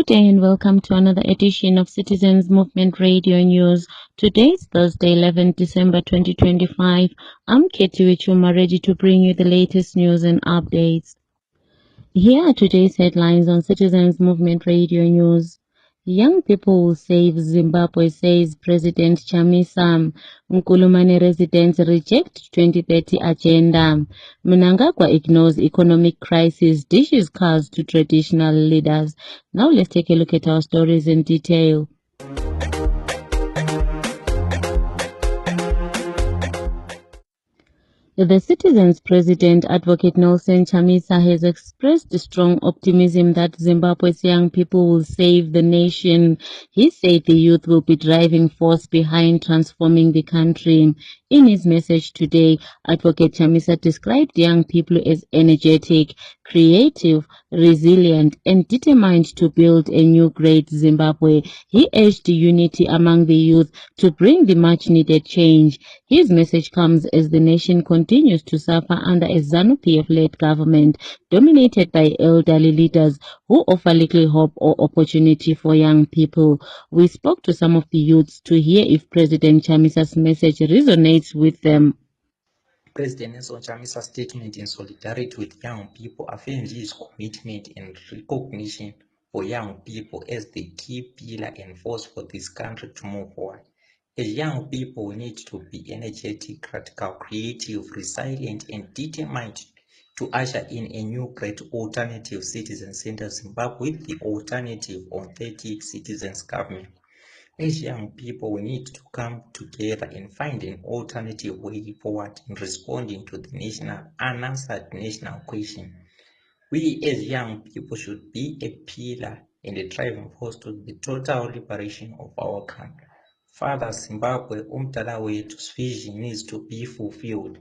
day and welcome to another edition of Citizens Movement Radio News. Today is Thursday, 11 December 2025. I'm Katie Wichuma, ready to bring you the latest news and updates. Here are today's headlines on Citizens Movement Radio News. Young people will save Zimbabwe, says President Chamisa. Nkulumane residents reject 2030 agenda. Mnangagwa ignores economic crisis, dishes cars to traditional leaders. Now let's take a look at our stories in detail. The Citizens President, Advocate Nelson Chamisa, has expressed strong optimism that Zimbabwe's young people will save the nation. He said the youth will be driving force behind transforming the country. In his message today, Advocate Chamisa described young people as energetic, creative, resilient, and determined to build a new great Zimbabwe. He urged unity among the youth to bring the much-needed change. His message comes as the nation continues to suffer under a ZANU-PF-led government dominated by elderly leaders who offer little hope or opportunity for young people. We spoke to some of the youths to hear if President Chamisa's message resonates with them. President Nelson Chamisa's statement in solidarity with young people affirms his commitment and recognition for young people as the key pillar and force for this country to move forward. As young people, we need to be energetic, radical, creative, resilient, and determined to usher in a new great alternative citizen-centered Zimbabwe with the alternative authentic citizens government. As young people, we need to come together and find an alternative way forward in responding to the national unanswered national question. We as young people should be a pillar and a driving force to the total liberation of our country. Further, Zimbabwe umdala wethu's vision needs to be fulfilled.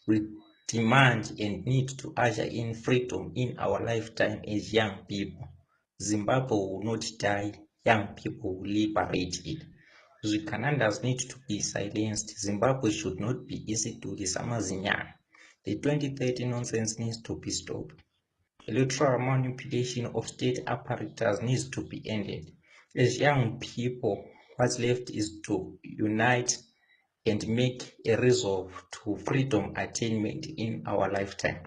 We demand and need to usher in freedom in our lifetime as young people. Zimbabwe will not die. Young people will liberate it. Zvikanandas need to be silenced. Zimbabwe should not be easy to Samazinyana. The 2030 nonsense needs to be stopped. Electoral manipulation of state apparatus needs to be ended. As young people, what's left is to unite and make a resolve to freedom attainment in our lifetime.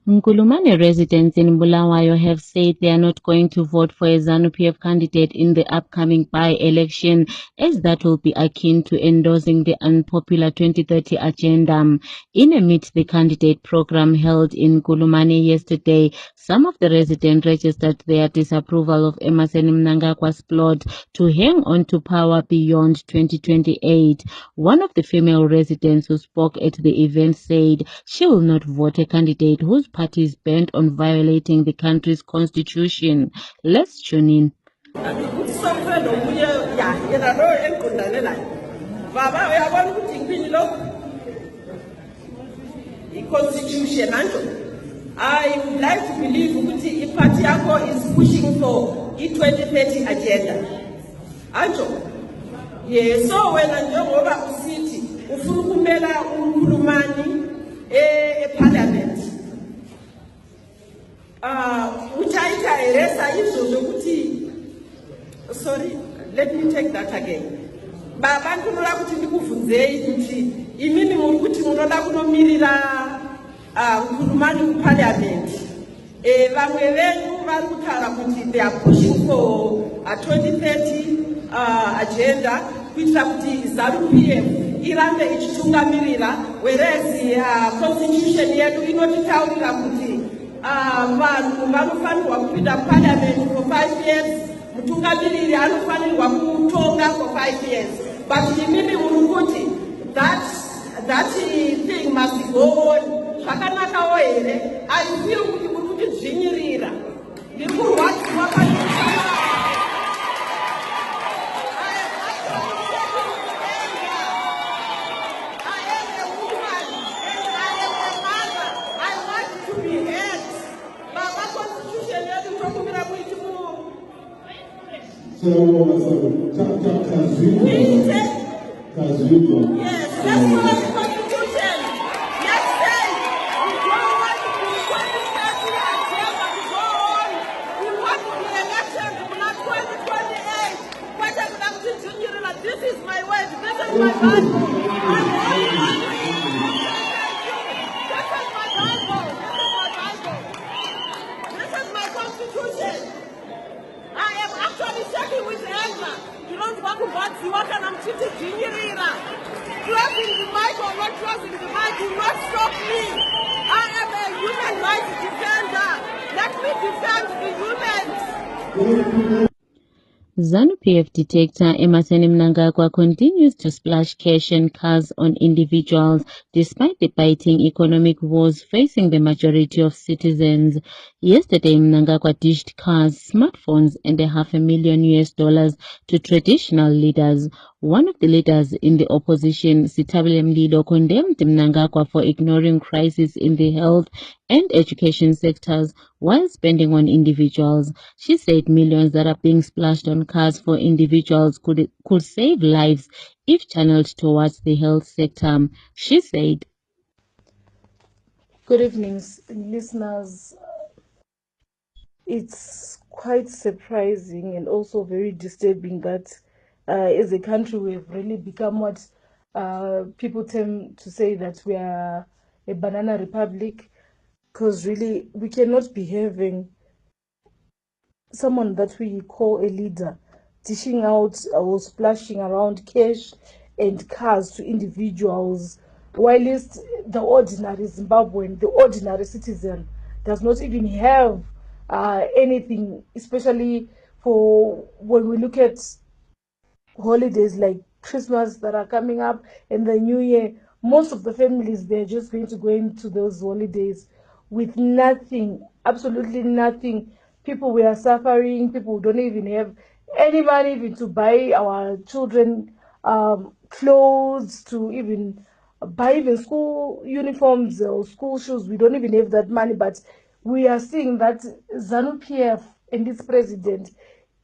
Nkulumane residents in Bulawayo have said they are not going to vote for a ZANU-PF candidate in the upcoming by-election, as that will be akin to endorsing the unpopular 2030 agenda. In a Meet the Candidate program held in Nkulumane yesterday, some of the residents registered their disapproval of Emmerson Mnangagwa's plot to hang on to power beyond 2028. One of the female residents who spoke at the event said she will not vote a candidate whose party is bent on violating the country's constitution. Let's tune in. I would like to believe that the party is pushing for the 2030 agenda. Anjo. Yes, so when I go over to city, ufurukumela Nkulumane parliament. Uchaita eresa izvo kuti, sorry, let me take that again. Babantu munoda kuti ndikubvunzei kuti imini muri kuti munoda kunomirira Nkulumane parliament. Vamwe venyu vari kutaura kuti they are pushing for a 2030 agenda kuitira kuti ZANU-PF irambe ichitungamirira, whereas constitution yedu inotitaurira kuti vanhu vanofanirwa kupinda parliament for 5 years, mutungamiriri anofanirwa kutonga for 5 years. But imimi muri kuti that thing must go on. Zvakanakawo here, I feel kuti muri kutidzvinyirira. Ndiri kurwadziwa yes, that's what the constitution. Yes, say we don't want to be 2030 agenda to go on. We want to be elected. my Bible. I'm holding on to it. This is my Bible. This is my Constitution. I am actually shaking with anger. You don't want to watch you and I'm sitting Jingerira. Closing the mic or not closing the mic do not stop me. I am a human rights defender. Let me defend the humans. ZANU-PF detector Emerson Mnangagwa continues to splash cash and cars on individuals despite the biting economic woes facing the majority of citizens. Yesterday, Mnangagwa dished cars, smartphones and $500,000 to traditional leaders. One of the leaders in the opposition, Sitabile Mlilo, condemned Mnangagwa for ignoring crisis in the health and education sectors while spending on individuals. She said millions that are being splashed on cars for individuals could save lives if channeled towards the health sector. She said, Good evening, listeners. It's quite surprising and also very disturbing that as a country we've really become what people tend to say that we are a banana republic, because really we cannot be having someone that we call a leader dishing out or splashing around cash and cars to individuals, whilst the ordinary Zimbabwean, the ordinary citizen, does not even have anything, especially for when we look at holidays like Christmas that are coming up and the New Year. Most of the families, they're just going to go into those holidays with nothing, absolutely nothing. People were suffering. People don't even have any money even to buy our children clothes, to even buy even school uniforms or school shoes. We don't even have that money, but we are seeing that ZANU-PF and its president,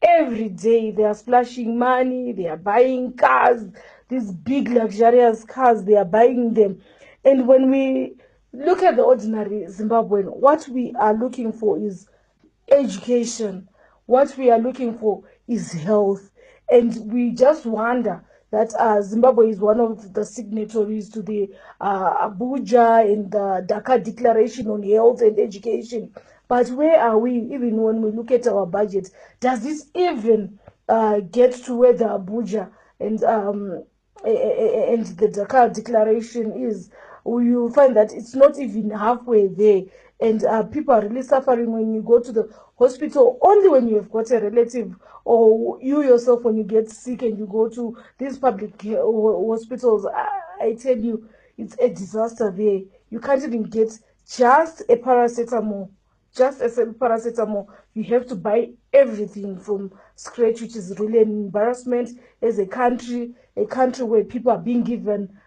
every day they are splashing money, they are buying cars, these big luxurious cars, they are buying them. And when we look at the ordinary Zimbabwean, what we are looking for is education. What we are looking for is health. And we just wonder that Zimbabwe is one of the signatories to the Abuja and the Dhaka Declaration on Health and Education. But where are we, even when we look at our budget? Does this even get to where the Abuja and the Dhaka Declaration is? You find that it's not even halfway there, and people are really suffering when you go to the hospital, only when you have got a relative or you yourself when you get sick and you go to these public hospitals. I tell you, it's a disaster there. You can't even get just a paracetamol. Just as a paracetamol, you have to buy everything from scratch, which is really an embarrassment as a country where people are being given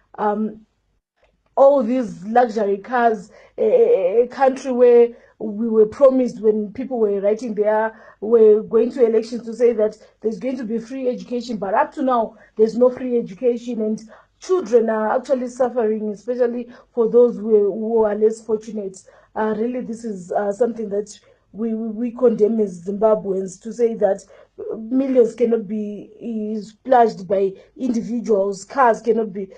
all these luxury cars, a country where we were promised when people were writing were going to elections to say that there's going to be free education, but up to now there's no free education, and children are actually suffering, especially for those who are less fortunate. Really, this is something that we condemn as Zimbabweans, to say that millions cannot be splashed by individuals, cars cannot be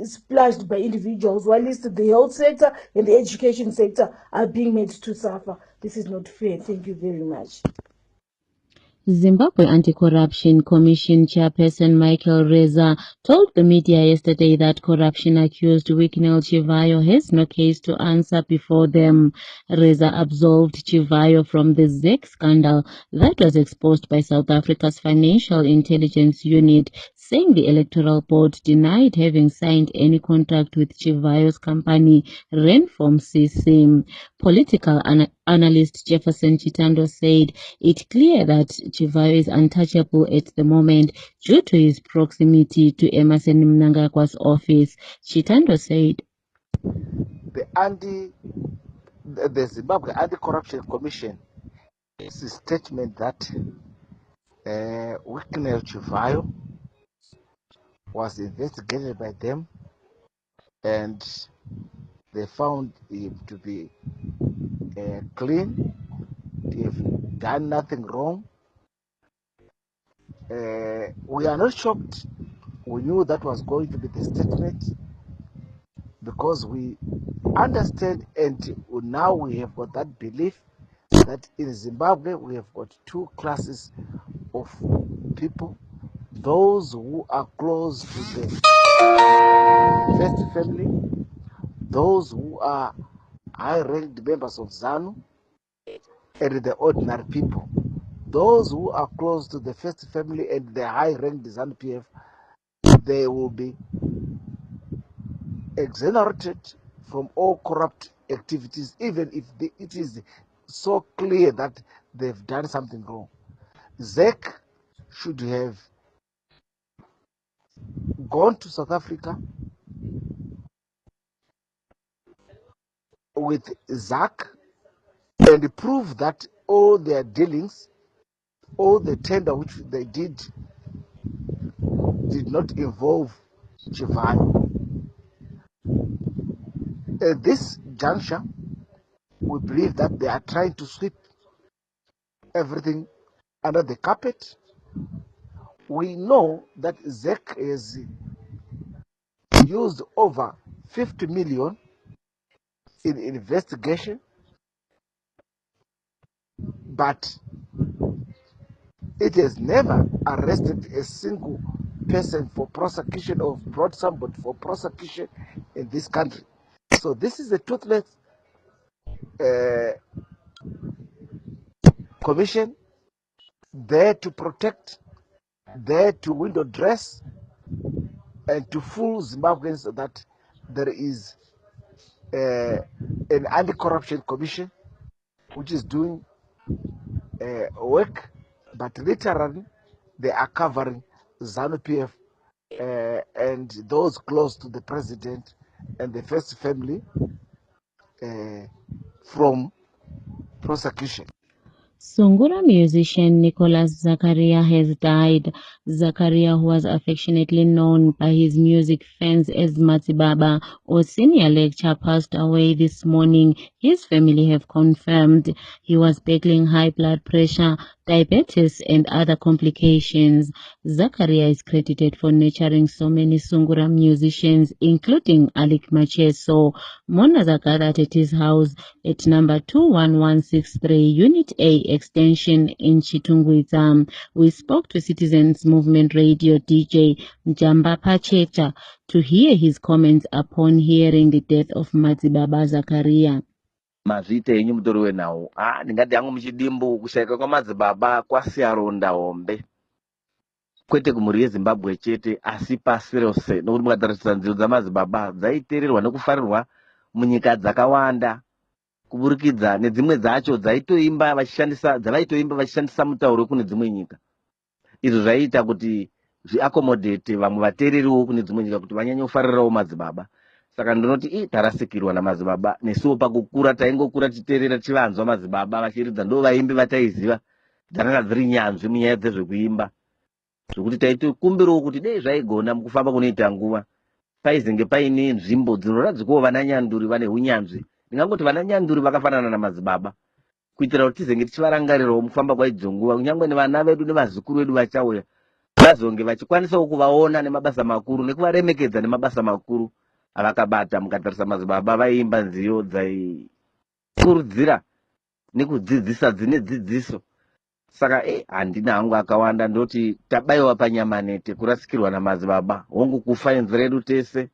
splashed by individuals, while at least the health sector and the education sector are being made to suffer. This is not fair. Thank you very much. Zimbabwe Anti-Corruption Commission Chairperson Michael Reza told the media yesterday that corruption-accused Wicknell Chivayo has no case to answer before them. Reza absolved Chivayo from the ZEC scandal that was exposed by South Africa's Financial Intelligence Unit, saying the Electoral Board denied having signed any contract with Chivayo's company, Renform CC. Political analyst Jefferson Chitando said it's clear that Chivayo is untouchable at the moment due to his proximity to Emerson Mnangagwa's office. Chitando said, The Zimbabwe Anti-Corruption Commission is a statement that Wicknell Chivayo was investigated by them and they found him to be clean. They have done nothing wrong. We are not shocked We knew that was going to be the statement because we understand, and now we have got that belief that in Zimbabwe we have got two classes of people: those who are close to the first family, those who are high-ranked members of ZANU, and the ordinary people. Those who are close to the first family and the high-ranked ZANU PF, they will be exonerated from all corrupt activities, even if it is so clear that they've done something wrong. ZEC should have gone to South Africa with ZAC and prove that all their dealings, all the tender which they did not involve Chivai. At this juncture, we believe that they are trying to sweep everything under the carpet. We know that ZEC has used over 50 million in investigation, but it has never arrested a single person for prosecution or brought somebody for prosecution in this country. So this is a toothless commission there to protect, there to window dress, and to fool Zimbabweans that there is an anti-corruption commission which is doing work, but literally they are covering ZANU-PF and those close to the president and the first family from prosecution. Sungura musician Nicholas Zakaria has died. Zakaria, who was affectionately known by his music fans as Matsibaba or senior lecturer, passed away this morning. His family have confirmed he was battling high blood pressure, diabetes and other complications. Zakaria is credited for nurturing so many Sungura musicians, including Alik Macheso. Mourners are gathered at his house at number 21163 Unit A extension in Chitungwiza. We spoke to Citizens Movement Radio DJ Njamba Pachecha to hear his comments upon hearing the death of Matsibaba Zakaria. Mazvita enyu mutori wenhau ndingati hangu muchidimbu kushayika kwamadzibaba kwasiyaronda hombe kwete kumhuri yeZimbabwe chete asi pasi rose, nokuti mukatarisa nzira dzamadzibaba dzaiteererwa nekufarirwa munyika dzakawanda kuburikidza nedzimwe dzacho dzavaitoimba vachishandisa mutauro kune dzimwe nyika. Izvo zvaiita kuti zviakomodhete vamwe vateereriwo kune dzimwe nyika kuti vanyanye kufarirawo madzibaba. Saka ndinoti tarasikirwa namadzibaba. Nesuwo pakukura taingokura titeerera tichivanzwa madzibaba vachiridza, ndo vaimbi vataiziva dzakanga dziri nyanzvi munyaya dzezvekuimba, zvokuti taitokumbirawo kuti dei zvaigona mukufamba kunoita nguva paizenge paine nzvimbo dzinoradzikwawo vananyanduri vane unyanzvi. Ndingangoti vananyanduri vakafanana namadzibaba kuitira kuti tizenge tichivarangarirawo mukufamba kwaidzo nguva, kunyangwe nevana vedu nevazukuru vedu vachauya vazonge vachikwanisawo kuvaona nemabasa makuru nekuvaremekedza nemabasa makuru avakabata. Mukatarisa madzibaba vaiimba nziyo dzaikurudzira nekudzidzisa dzine dzidziso. Saka handina hangu akawanda, ndoti tabayiwa panyamanete kurasikirwa namadzibaba. Hongu kufa inzwi redu tese,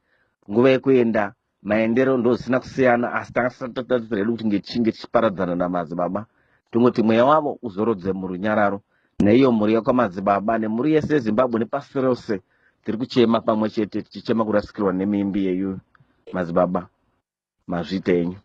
nguva yekuenda maendero ndosina kusiyana, asi takasatatatira redu kuti ngechinge tichiparadzana namadzibaba tongoti mweya wavo uzorodze murunyararo. Neiyo mhuri yakwamadzibaba nemhuri yese yeZimbabwe nepasi rose tiri kuchema pamwe chete, tichichema kurasikirwa nemimbi yeyu madzibaba. Mazvita enyu.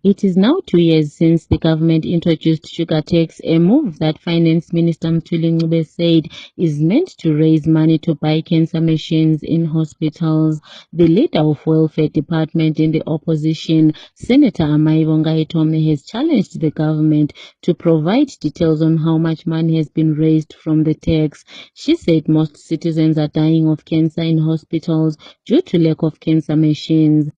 It is now 2 years since the government introduced sugar tax, a move that Finance Minister Mthuli Ncube said is meant to raise money to buy cancer machines in hospitals. The leader of Welfare Department in the opposition, Senator Amaibonga Etome, has challenged the government to provide details on how much money has been raised from the tax. She said most citizens are dying of cancer in hospitals due to lack of cancer machines.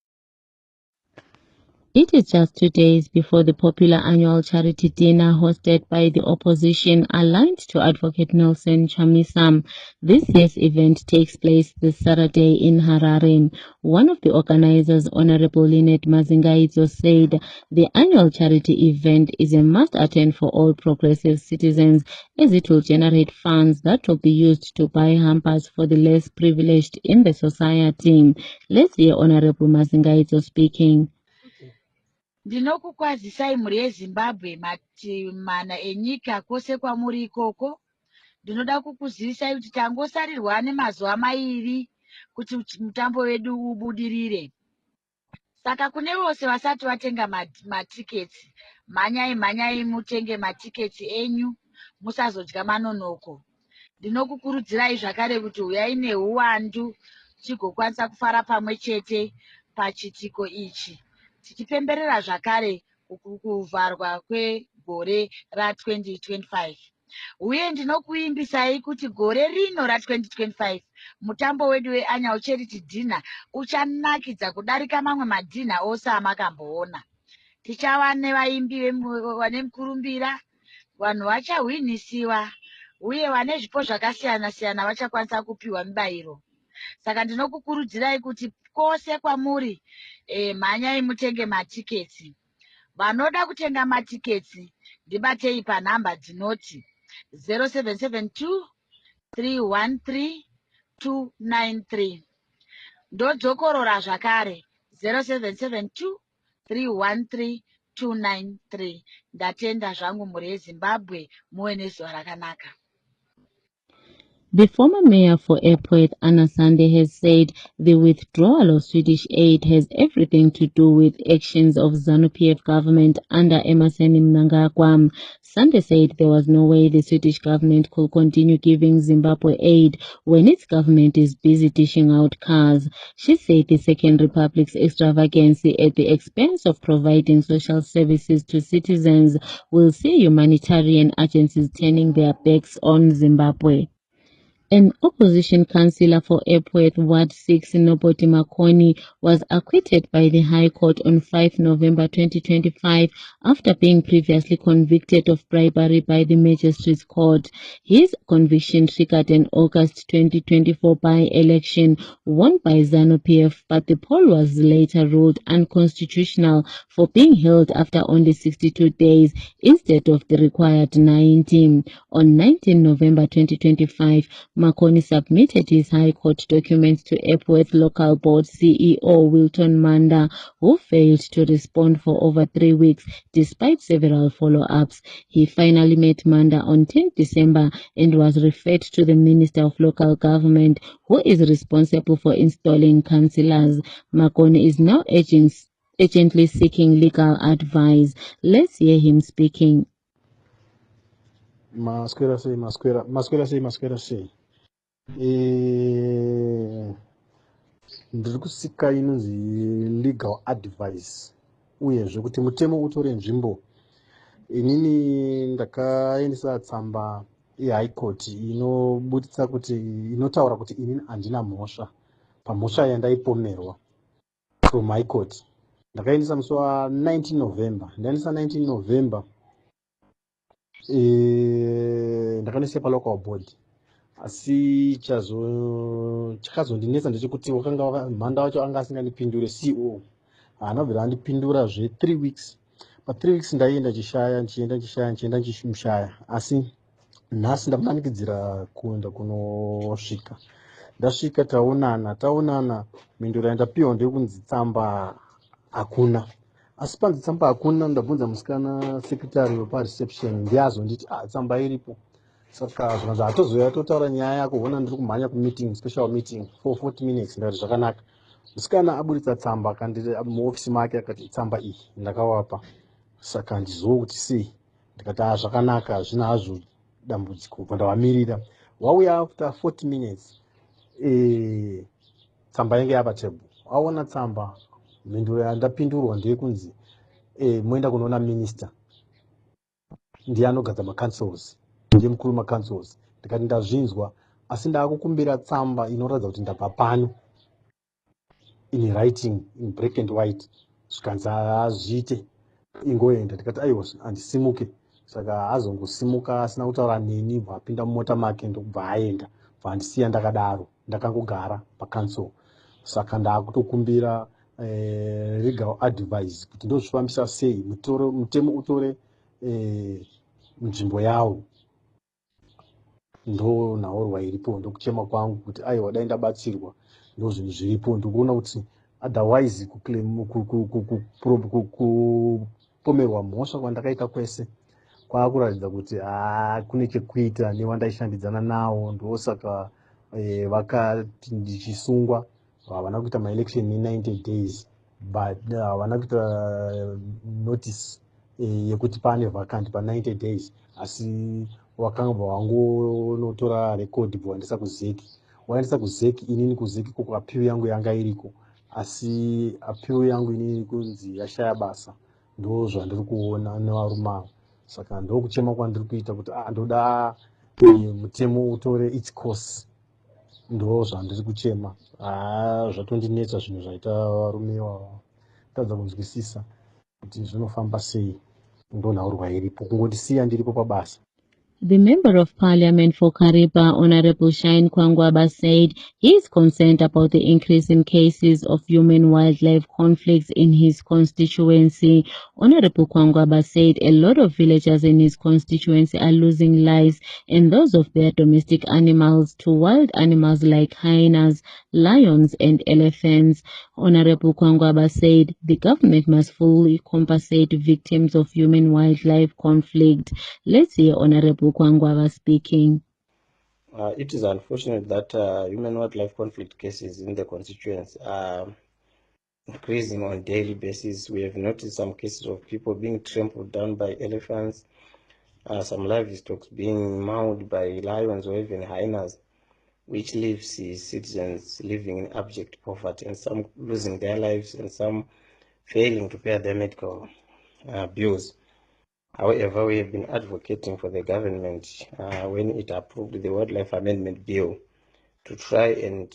It is just 2 days before the popular annual charity dinner hosted by the opposition aligned to Advocate Nelson Chamisa. This year's event takes place this Saturday in Harare. One of the organizers, Honorable Lynette Mazingaizo, said the annual charity event is a must-attend for all progressive citizens as it will generate funds that will be used to buy hampers for the less privileged in the society. Let's hear Honorable Mazingaizo speaking. Ndinokukwazisai mhuri yeZimbabwe mana enyika kwose kwamuri ikoko. Ndinoda kukuzivisai kuti tangosarirwa nemazuva mairi kuti mutambo wedu ubudirire. Saka kune vose vasati vatenga matiketi, mhanyai mutenge matiketi enyu, musazodya manonoko. Ndinokukurudzirai zvakare kuti uyai neuwandu tigokwanisa kufara pamwe chete pachitiko ichi. Tichipemberera zvakare kuvharwa kwegore ra2025. Uye ndinokuimbisai kuti gore rino ra2025 mutambo wedu weannual charity dinner uchanakidza kudarika mamwe madhinha ose amakamboona. Tichava nevaimbi vane mukurumbira, vanhu vachahwinisiwa, uye vane zvipo zvakasiyana-siyana vachakwanisa kupiwa mibairo. Saka ndinokukurudzirai kuti kwose kwamuri mhanyai mutenge matiketi. Vanoda kutenga matiketi ndibatei panhamba dzinoti 0772 313 293. Ndodzokorora zvakare 0772 313 293. Ndatenda zvangu mhuri yeZimbabwe, muwe nezuva rakanaka. The former mayor for Airport, Anna Sande, has said the withdrawal of Swedish aid has everything to do with actions of ZANU-PF government under Emmerson Mnangagwa. Sande said there was no way the Swedish government could continue giving Zimbabwe aid when its government is busy dishing out cars. She said the Second Republic's extravagancy at the expense of providing social services to citizens will see humanitarian agencies turning their backs on Zimbabwe. An opposition councillor for Epworth Ward 6, Noboti Makoni, was acquitted by the High Court on 5 November 2025 after being previously convicted of bribery by the Magistrates Court. His conviction triggered an August 2024 by-election won by ZANU-PF, but the poll was later ruled unconstitutional for being held after only 62 days instead of the required 19. On 19 November 2025, Makoni submitted his High Court documents to Epworth Local Board CEO Wilton Manda, who failed to respond for over 3 weeks despite several follow-ups. He finally met Manda on 10 December and was referred to the Minister of Local Government, who is responsible for installing councillors. Makoni is now urgently seeking legal advice. Let's hear him speaking. Masquera sei. Ndiri kusika inonzi legal advice uyezve kuti mutemo utore nzvimbo. Inini ndakaendesa tsamba yeHigh Court inobuditsa kuti inotaura kuti inini handina mhosva pamhosva yandaipomerwa from High Court. Ndakaendesa musi wa19 November. Ndaendesa 19 November ndakaendesa palocal board. Asi chakazondinetsa ndechekuti wakanga mhanda wacho anga asingandipindure CEO. Anobvira andipindura 3 weeks. Pa 3 weeks ndaenda chishaya, nchienda chimushaya. Asi nhasi ndamanikidzira kuenda kunosvika. Ndasvika taonana mindura yandapiwa ndekunzi tsamba hakuna. Asi panzi tsamba hakuna ndabvunza musikana secretary wepa reception ndiazonditi tsamba iripo. Saka zvanzi hatozoya totaura nyaya yako kuona ndiri kumhanya kumeeting, special meeting for 40 minutes. Ndati zvakanaka. Musikana aburitsa tsamba akandiri muofisi make akati tsamba iyi ndakawapa. Saka ndizoona kuti sei. Ndikati zvakanaka hazvina hazvo dambudziko. Ndavamirira. Wauya after 40 minutes tsamba yange yapa table. Waona tsamba mhinduro yandapindurwa ndeyekunzi moenda kunoona minister. Ndiye anogadza macancels. Ndiye mukuru wemacancels. Ndikati ndazvinzwa asi ndakukumbira tsamba inoratidza kuti ndabva pano in writing, in black and white, zvikanzi azviite ingoenda, ndikati aiwa handisimuke. Saka azongosimuka asina kutaura neni, apinda mumota make ndokubva aenda, bva andisiya ndakadaro, ndakangogara pakansel. Saka ndakutokumbira legal advice kuti ndozvifambisa sei, mutemo utore nzvimbo yawo. Ndo nhaurwa iripo, ndokuchema kwangu kuti aiwa dai ndabatsirwa, ndo zvinhu zviripo. Ndikuona kuti otherwise kupomerwa mhosva kwandakaita kwese kwakuratidza kuti kune chekuita newandaishandidzana nawo, ndosaka vakati ndichisungwa. Havana kuita maelection in 90 days, but havana kuita notice yekuti pane vacant pa 90 days, asi wakanga wangonotora record bwandisa kuzeki. Waendesa kuzeki, inini kuzeki koko appeal yangu yanga iriko, asi appeal yangu inini kunzi yashaya basa. Ndo zvandiri kuona nevarume ava. Saka ndokuchema kwandiri kuita kuti ndoda mutemo utore its course. Ndo zvandiri kuchema. Zvatondinetsa zvinhu zvaita varume ivava. Tadza kunzwisisa kuti zvinofamba sei. Ndo nhaurwa iripo, kungondisiya ndiripo pabasa. The Member of Parliament for Kariba, Honorable Shine Kwangwaba, said he is concerned about the increase in cases of human-wildlife conflicts in his constituency. Honorable Kwangwaba said a lot of villagers in his constituency are losing lives and those of their domestic animals to wild animals like hyenas, lions and elephants. Honorable Kwangwaba said the government must fully compensate victims of human-wildlife conflict. Let's hear Honorable Kwangwaba speaking. It is unfortunate that human-wildlife conflict cases in the constituency are increasing on a daily basis. We have noticed some cases of people being trampled down by elephants, some livestock being mauled by lions or even hyenas, which leaves citizens living in abject poverty, and some losing their lives and some failing to pay their medical bills. However, we have been advocating for the government when it approved the Wildlife Amendment Bill to try and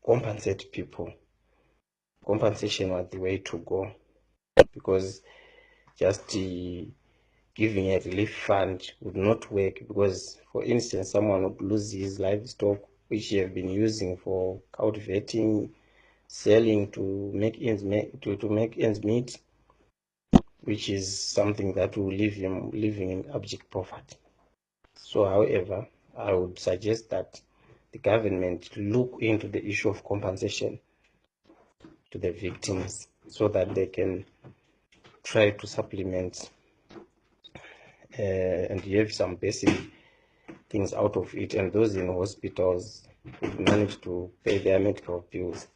compensate people. Compensation was the way to go, because just giving a relief fund would not work, because, for instance, someone would lose his livestock, which he have been using for cultivating, selling to make ends meet, which is something that will leave him living in abject poverty. So, however, I would suggest that the government look into the issue of compensation to the victims so that they can try to supplement and have some basic things out of it, and those in hospitals would manage to pay their medical bills.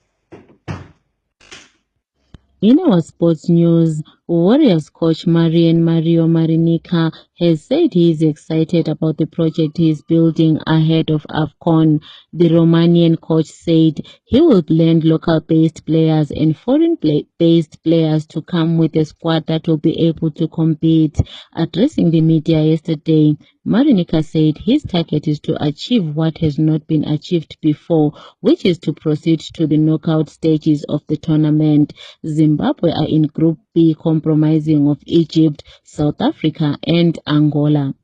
In our sports news, Warriors coach Mario Marinica has said he is excited about the project he is building ahead of AFCON. The Romanian coach said he will blend local-based players and foreign-based players to come with a squad that will be able to compete. Addressing the media yesterday, Marinica said his target is to achieve what has not been achieved before, which is to proceed to the knockout stages of the tournament. Zimbabwe are in Group B, comprising of Egypt, South Africa and Angola.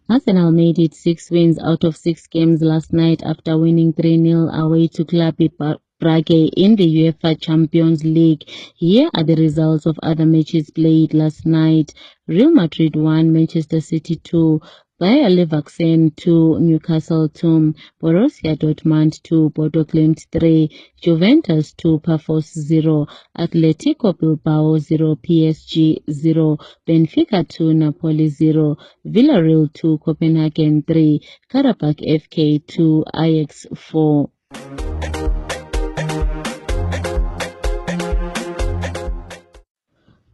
Arsenal made it 6 wins out of 6 games last night after winning 3-0 away to Club Brugge in the UEFA Champions League. Here are the results of other matches played last night. Real Madrid 1, Manchester City 2, Bayer Leverkusen 2, Newcastle 2, Borussia Dortmund 2, Bodo Glimt 3, Juventus 2, Pafos 0, Atletico Bilbao 0, PSG 0, Benfica 2, Napoli 0, Villarreal 2, Copenhagen 3, Karabakh FK 2, Ajax 4.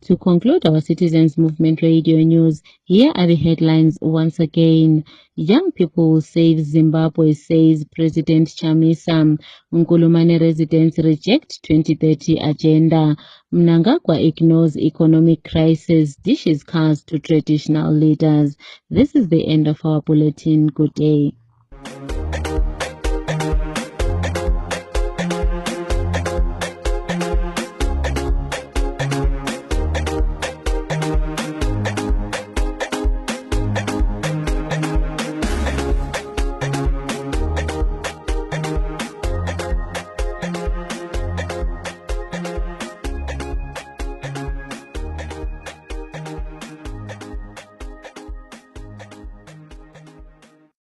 To conclude our Citizens Movement Radio news, here are the headlines once again. Young people will save Zimbabwe, says President Chamisa. Nkulumane residents reject 2030 agenda. Mnangagwa ignores economic crisis, dishes cars to traditional leaders. This is the end of our bulletin. Good day.